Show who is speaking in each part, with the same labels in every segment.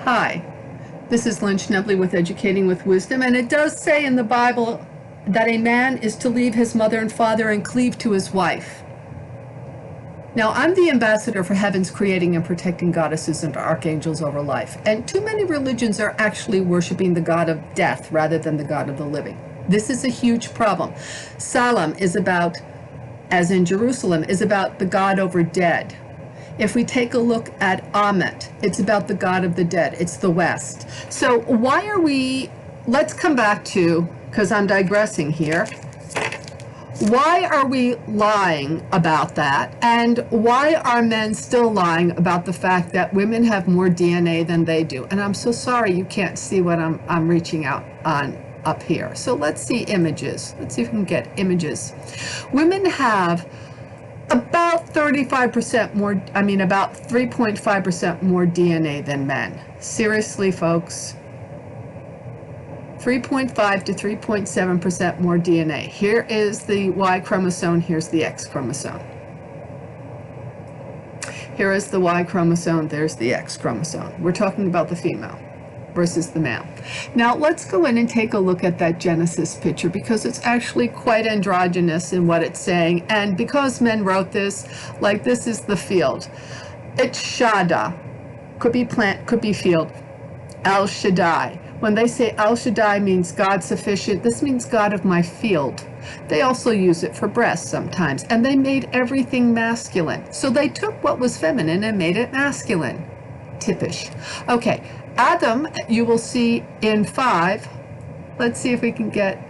Speaker 1: Hi, this is Lynn Schnebley with Educating with Wisdom, and it does say in the Bible that a man is to leave his mother and father and cleave to his wife. Now, I'm the ambassador for heaven's creating and protecting goddesses and archangels over life, and too many religions are actually worshiping the god of death rather than the god of the living. This is a huge problem. Salam is about, as in Jerusalem, is about the god over dead. If we take a look at Amet, it's about the god of the dead. It's the West. So why are we, let's come back to, because I'm digressing here, why are we lying about that? And why are men still lying about the fact that women have more DNA than they do? And I'm so sorry you can't see what I'm reaching out on up here. So let's see images. Let's see if we can get images. Women have about 35% more, about 3.5% more DNA than men. Seriously, folks. 3.5 to 3.7% more DNA. Here is the Y chromosome, here's the X chromosome. Here is the Y chromosome, there's the X chromosome. We're talking about the female versus the male. Now let's go in and take a look at that Genesis picture, because it's actually quite androgynous in what it's saying. And because men wrote this, like, this is the field. It's Shada, could be plant, could be field. El Shaddai. When they say El Shaddai means God sufficient, this means God of my field. They also use it for breasts sometimes, and they made everything masculine. So they took what was feminine and made it masculine. Typish. Okay. Adam, you will see in 5. Let's see if we can get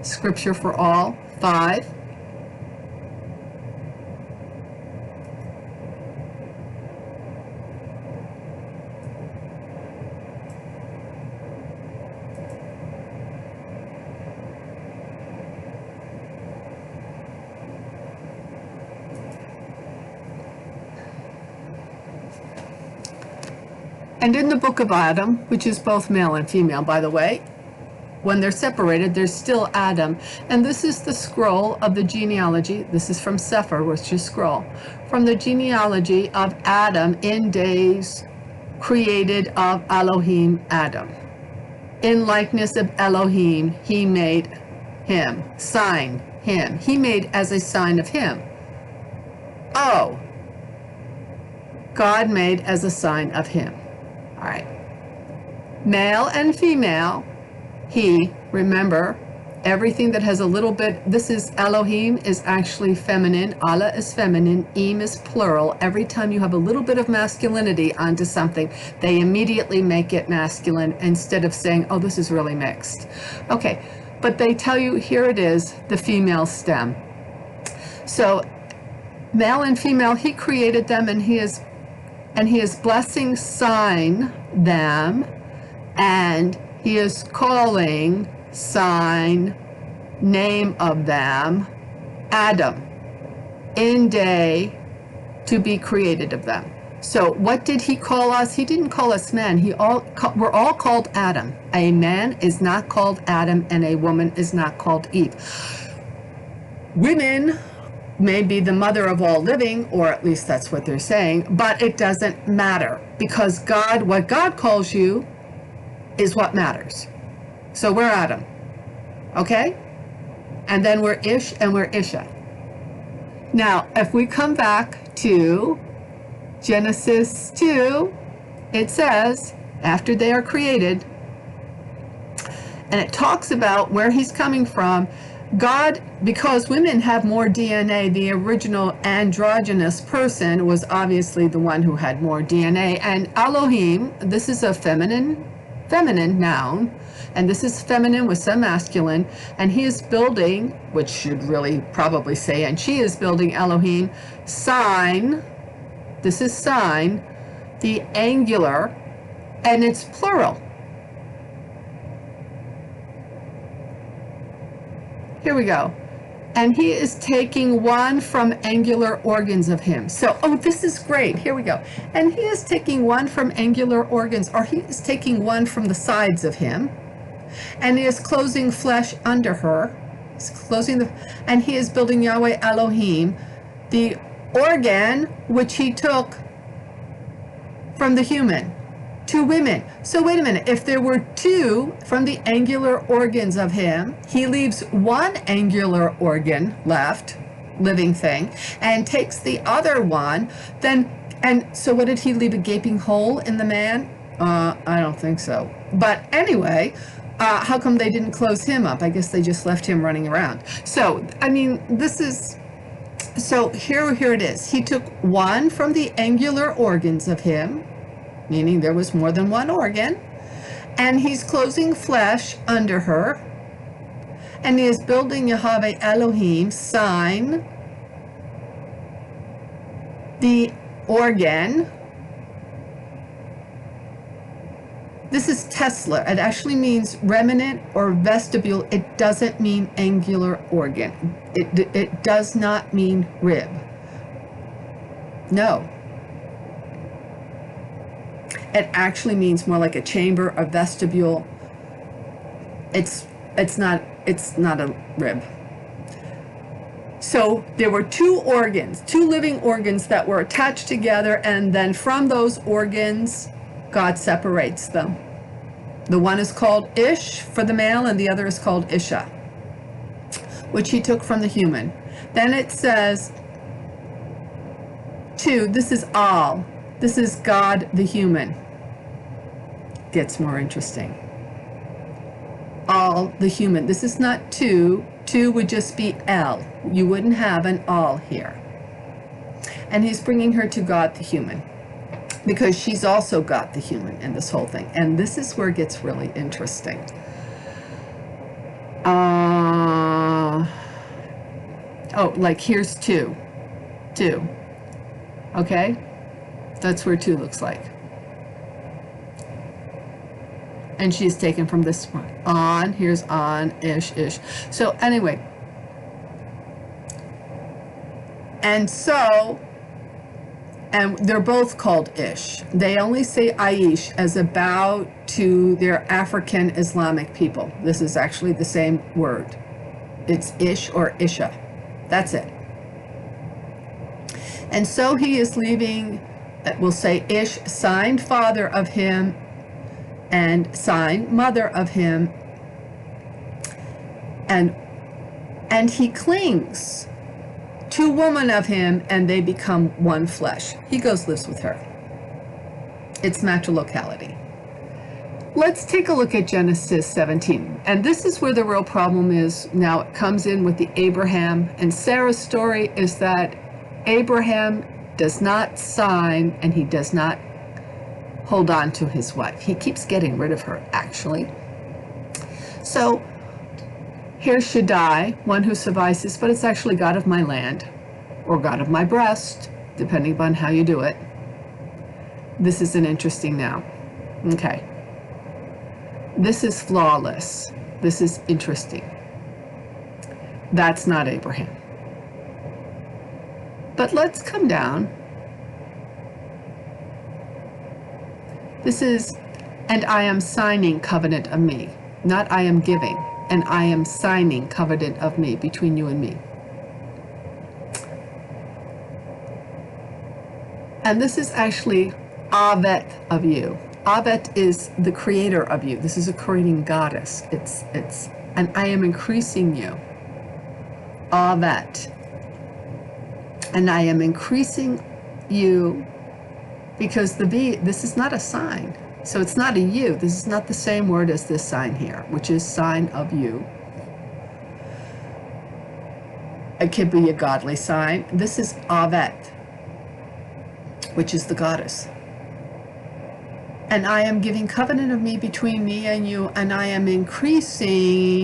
Speaker 1: scripture for all. 5. And in the book of Adam, which is both male and female, by the way, when they're separated, there's still Adam. And this is the scroll of the genealogy. This is from Sefer, which is scroll. From the genealogy of Adam in days created of Elohim Adam. In likeness of Elohim, he made him, sign him. He made as a sign of him. Oh, God made as a sign of him. All right, male and female, he, remember, everything that has a little bit, this is Elohim is actually feminine, Allah is feminine, Im is plural. Every time you have a little bit of masculinity onto something, they immediately make it masculine instead of saying, oh, this is really mixed. Okay, but they tell you, here it is, the female stem. So male and female, he created them, and he is blessing, sign them, and he is calling, sign, name of them, Adam, in day to be created of them. So what did he call us? He didn't call us men. We're all called Adam. A man is not called Adam, and a woman is not called Eve. Women may be the mother of all living, or at least that's what they're saying, but it doesn't matter, because God, what God calls you is what matters. So we're Adam, okay? And then we're Ish and we're Isha. Now, if we come back to Genesis 2, it says, after they are created, and it talks about where he's coming from. God, because women have more DNA, the original androgynous person was obviously the one who had more DNA. And Elohim, this is a feminine noun, and this is feminine with some masculine, and he is building, which should really probably say, and she is building Elohim, sign, this is sign, the angular, and it's plural. Here we go. And he is taking one from angular organs of him. So, oh, this is great. Here we go. And he is taking one from angular organs, or he is taking one from the sides of him, and he is closing flesh under her. He's closing and he is building Yahweh Elohim, the organ which he took from the human 2 women. So wait a minute. If there were 2 from the angular organs of him, he leaves 1 angular organ left, living thing, and takes the other one, then, and so what did he leave, a gaping hole in the man? I don't think so. But anyway, how come they didn't close him up? I guess they just left him running around. So, I mean, this is, so here it is. He took 1 from the angular organs of him, meaning there was more than 1 organ, and he's closing flesh under her, and he is building Yahweh Elohim, sign, the organ. This is Tesla. It actually means remnant or vestibule. It doesn't mean angular organ. It does not mean rib. No. It actually means more like a chamber, a vestibule. It's not a rib. So there were 2 organs, 2 living organs that were attached together, and then from those organs, God separates them. The one is called Ish for the male, and the other is called Isha, which he took from the human. Then it says 2, this is Al. This is God the human. Gets more interesting. Al the human. This is not 2. 2 would just be El. You wouldn't have an Al here. And he's bringing her to God the human, because she's also God the human in this whole thing. And this is where it gets really interesting. Oh, like here's 2. Okay? That's where 2 looks like. And she's taken from this one. On, here's on, ish. So anyway. And they're both called Ish. They only say Aish as about to their African Islamic people. This is actually the same word. It's Ish or Isha. That's it. And so he is leaving, we'll say Ish, sign father of him, and sign mother of him, and he clings to woman of him, and they become one flesh. He goes, lives with her. It's matrilocality. Let's take a look at Genesis 17. And this is where the real problem is. Now it comes in with the Abraham and Sarah's story, is that Abraham does not sign, and he does not hold on to his wife. He keeps getting rid of her, actually. So here's Shaddai, one who suffices, but it's actually God of my land, or God of my breast, depending upon how you do it. This is an interesting noun. Okay. This is flawless. This is interesting. That's not Abraham. But let's come down. This is, and I am signing covenant of me, not I am giving, and I am signing covenant of me between you and me. And this is actually Avet of you. Avet is the creator of you. This is a creating goddess. It's, and I am increasing you. Avet. And I am increasing you, because the V, this is not a sign. So it's not a you. This is not the same word as this sign here, which is sign of you. It could be a godly sign. This is Avet, which is the goddess. And I am giving covenant of me between me and you, and I am increasing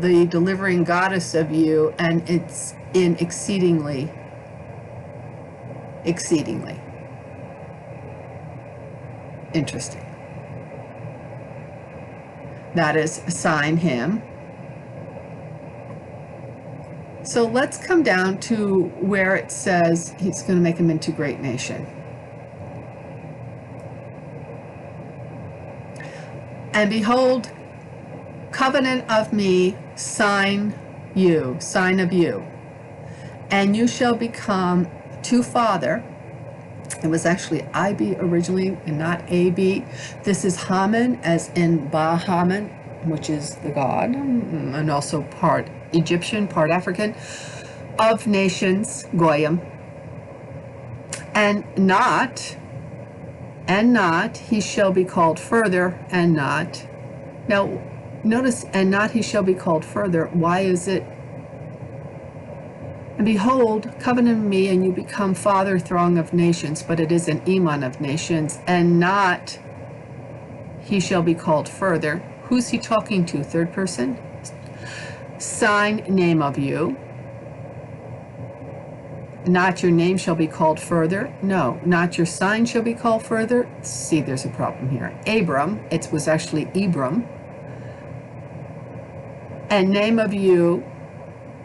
Speaker 1: the delivering goddess of you, and it's in exceedingly. Interesting. That is sign him. So let's come down to where it says he's going to make him into great nation. And behold, covenant of me, sign you, sign of you. And you shall become to father It was actually IB originally and not AB. This is Haman, as in Bahaman, which is the god, and also part Egyptian, part African, of nations, Goyim. And not, he shall be called further, and not. Now, notice, and not he shall be called further. Why is it? And behold, covenant of me, and you become father throng of nations, but it is an iman of nations, and not he shall be called further. Who's he talking to? Third person? Sign, name of you. Not your name shall be called further. No, not your sign shall be called further. See, there's a problem here. Abram, it was actually Abram. And name of you,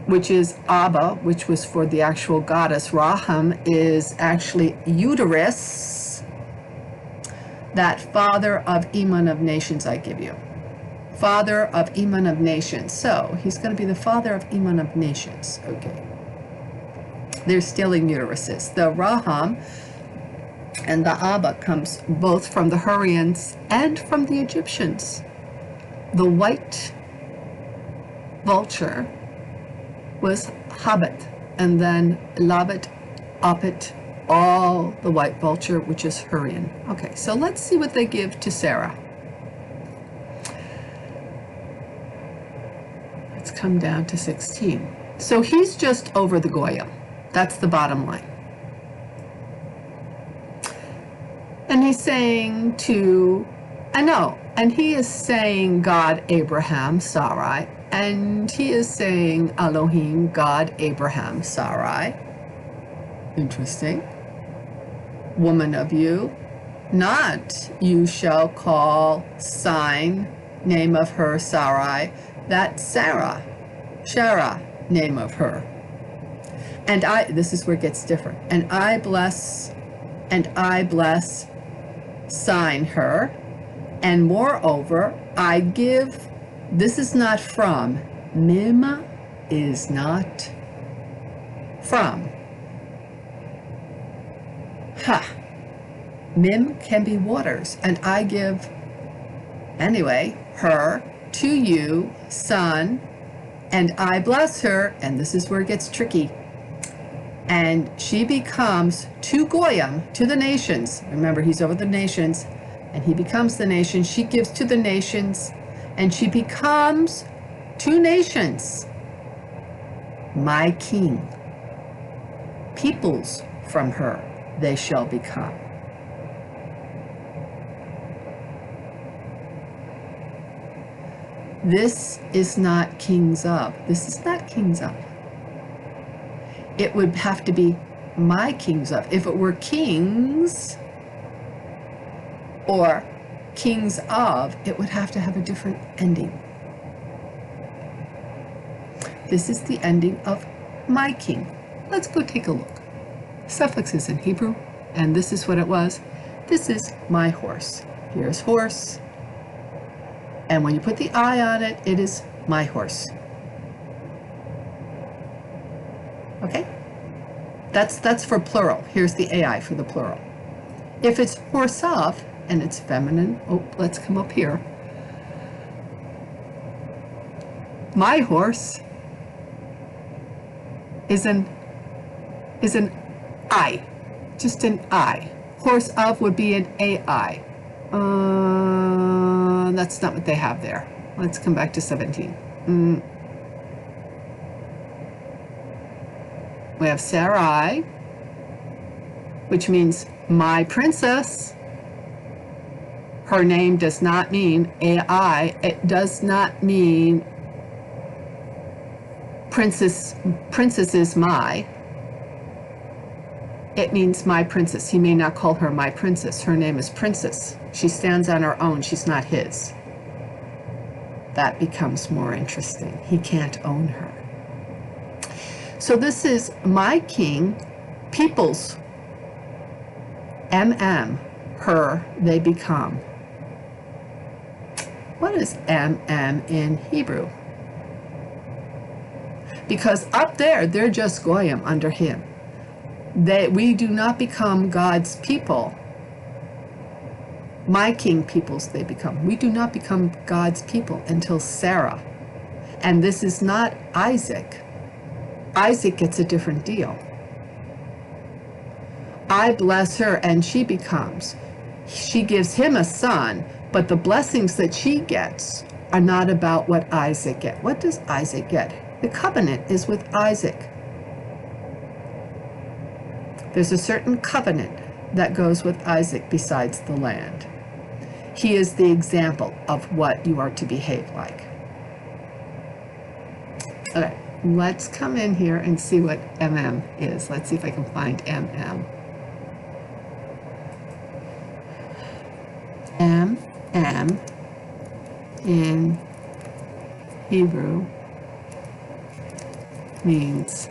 Speaker 1: which is Abba, which was for the actual goddess. Raham is actually uterus. That father of Iman of nations I give you. Father of Iman of nations. So he's going to be the father of Iman of nations. Okay. They're stealing uteruses. The Raham and the Abba comes both from the Hurrians and from the Egyptians. The white vulture was Habit, and then Labit, Apit, all the white vulture, which is Hurrian. Okay, so let's see what they give to Sarah. Let's come down to 16. So he's just over the Goyim. That's the bottom line. And he's saying to, and he is saying God, Abraham, Sarai, and he is saying Elohim, God, Abraham, Sarai. Interesting. Woman of you, not you shall call, sign, name of her, Sarai, that Sarah, name of her. And this is where it gets different. And I bless, sign her. And moreover, I give, this is not from. Mim is not from. Mim can be waters. And I give, anyway, her to you, son, and I bless her. And this is where it gets tricky. And she becomes to Goyim, to the nations. Remember, he's over the nations, and he becomes the nation. She gives to the nations, and she becomes to nations my king. Peoples from her they shall become. This is not kings of. This is not kings of. It would have to be my kings of. If it were kings or kings of, it would have to have a different ending. This is the ending of my king. Let's go take a look. Suffixes in Hebrew, and this is what it was. This is my horse. Here's horse. And when you put the I on it, it is my horse. Okay? That's for plural. Here's the AI for the plural. If it's horse of, and it's feminine, let's come up here. My horse is an I, just an I. Horse of would be an AI. That's not what they have there. Let's come back to 17. We have Sarai, which means my princess. Her name does not mean AI. It does not mean princess is my. It means my princess. He may not call her my princess. Her name is Princess. She stands on her own. She's not his. That becomes more interesting. He can't own her. So this is my king, peoples, her, they become. What is in Hebrew? Because up there, they're just Goyim under him. We do not become God's people. My king peoples they become. We do not become God's people until Sarah. And this is not Isaac. Isaac gets a different deal. I bless her and she becomes. She gives him a son, but the blessings that she gets are not about what Isaac gets. What does Isaac get? The covenant is with Isaac. There's a certain covenant that goes with Isaac besides the land. He is the example of what you are to behave like. Okay, let's come in here and see what MM is. Let's see if I can find MM. MM in Hebrew means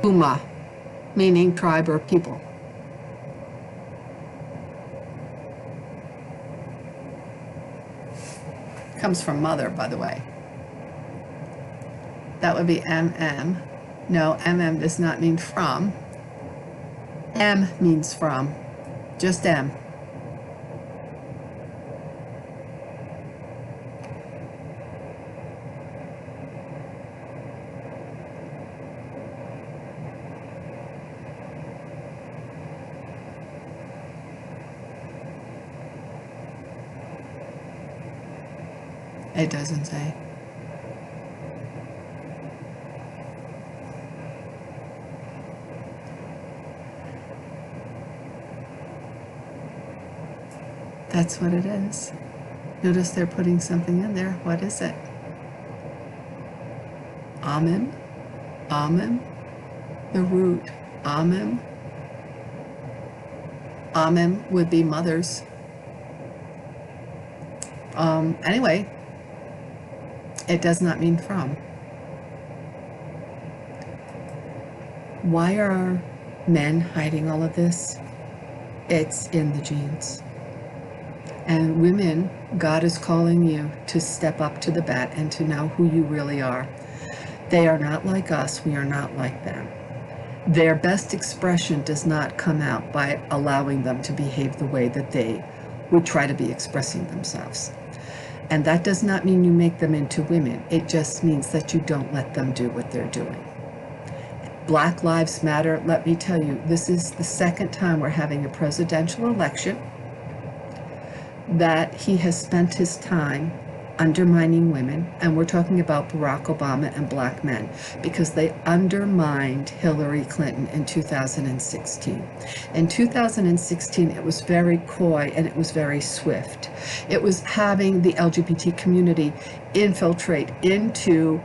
Speaker 1: Ummah, meaning tribe or people. Comes from mother, by the way. That would be MM. No, MM does not mean from. M means from. Just M. It doesn't say. That's what it is. Notice they're putting something in there. What is it? Amim? Amim? The root. Amim? Amim would be mothers. Anyway, it does not mean from. Why are men hiding all of this? It's in the genes. And women, God is calling you to step up to the bat and to know who you really are. They are not like us. We are not like them. Their best expression does not come out by allowing them to behave the way that they would try to be expressing themselves. And that does not mean you make them into women. It just means that you don't let them do what they're doing. Black Lives Matter, let me tell you, this is the second time we're having a presidential election that he has spent his time undermining women, and we're talking about Barack Obama and black men, because they undermined Hillary Clinton in 2016. In 2016, it was very coy and it was very swift. It was having the LGBT community infiltrate into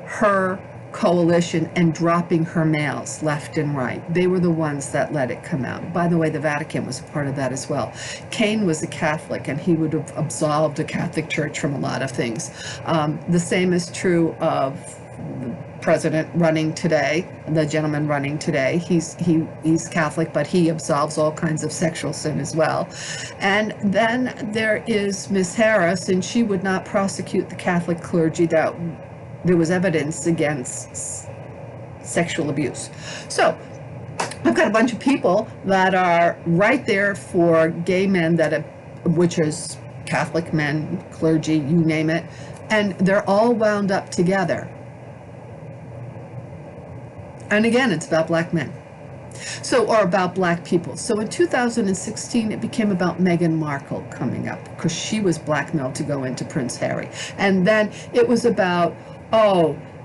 Speaker 1: her coalition and dropping her males left and right. They were the ones that let it come out. By the way, the Vatican was a part of that as well. Cain was a Catholic, and he would have absolved the Catholic Church from a lot of things. The same is true of the president running today, the gentleman running today. He's Catholic, but he absolves all kinds of sexual sin as well. And then there is Miss Harris, and she would not prosecute the Catholic clergy that there was evidence against sexual abuse. So I've got a bunch of people that are right there for gay men which is Catholic men, clergy, you name it, and they're all wound up together. And again, it's about black men. Or about black people. So in 2016, it became about Meghan Markle coming up because she was blackmailed to go into Prince Harry. And then it was about,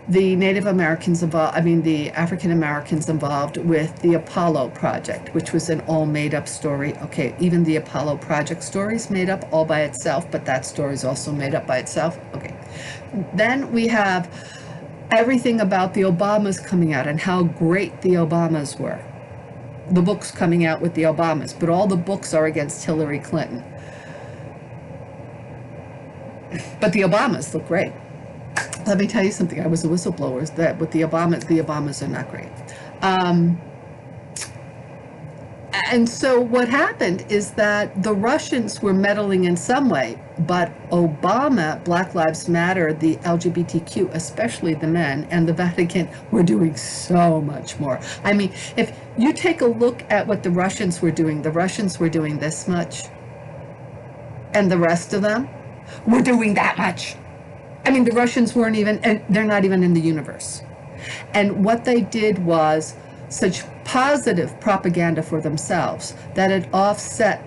Speaker 1: the Native Americans involved, the African Americans involved with the Apollo project, which was an all made up story. Okay, even the Apollo project story is made up all by itself, but that story is also made up by itself. Okay. Then we have everything about the Obamas coming out and how great the Obamas were. The books coming out with the Obamas, but all the books are against Hillary Clinton. But the Obamas look great. Let me tell you something. I was a whistleblower that with the Obamas are not great. And so what happened is that the Russians were meddling in some way, but Obama, Black Lives Matter, the LGBTQ, especially the men, and the Vatican were doing so much more. I mean, if you take a look at what the Russians were doing this much, and the rest of them were doing that much. I mean, the Russians weren't even, and they're not even in the universe. And what they did was such positive propaganda for themselves that it offset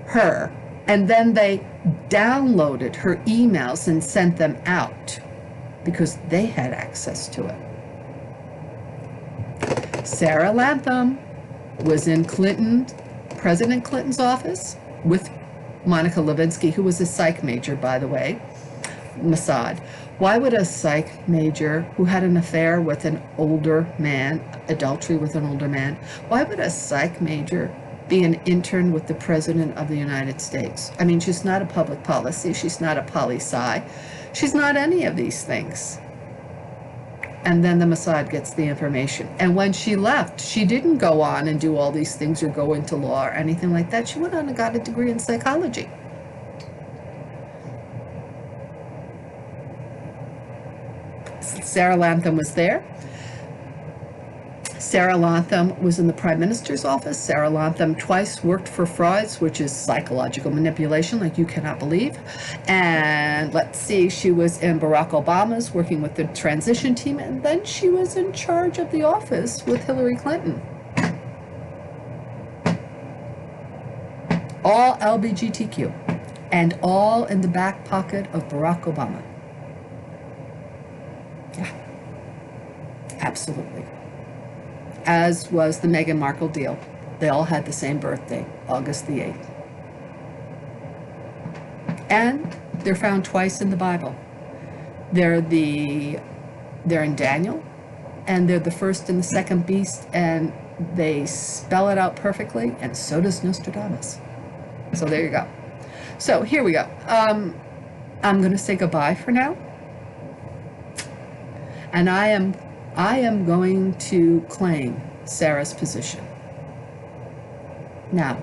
Speaker 1: her. And then they downloaded her emails and sent them out because they had access to it. Sarah Latham was in President Clinton's office with Monica Lewinsky, who was a psych major, by the way, Mossad. Why would a psych major who had an affair with an older man, adultery with an older man, why would a psych major be an intern with the President of the United States? I mean, she's not a public policy, she's not a poli-sci, she's not any of these things. And then the Mossad gets the information. And when she left, she didn't go on and do all these things or go into law or anything like that. She went on and got a degree in psychology. Sarah Latham was there. Sarah Latham was in the Prime Minister's office. Sarah Latham twice worked for frauds, which is psychological manipulation, like you cannot believe. And let's see, she was in Barack Obama's, working with the transition team, and then she was in charge of the office with Hillary Clinton. All LGBTQ, and all in the back pocket of Barack Obama. Yeah, absolutely. As was the Meghan Markle deal. They all had the same birthday, August the 8th. And they're found twice in the Bible. They're in Daniel, and they're the first and the second beast, and they spell it out perfectly, and so does Nostradamus. So there you go. So here we go. I'm going to say goodbye for now. And I am going to claim Sarah's position. Now,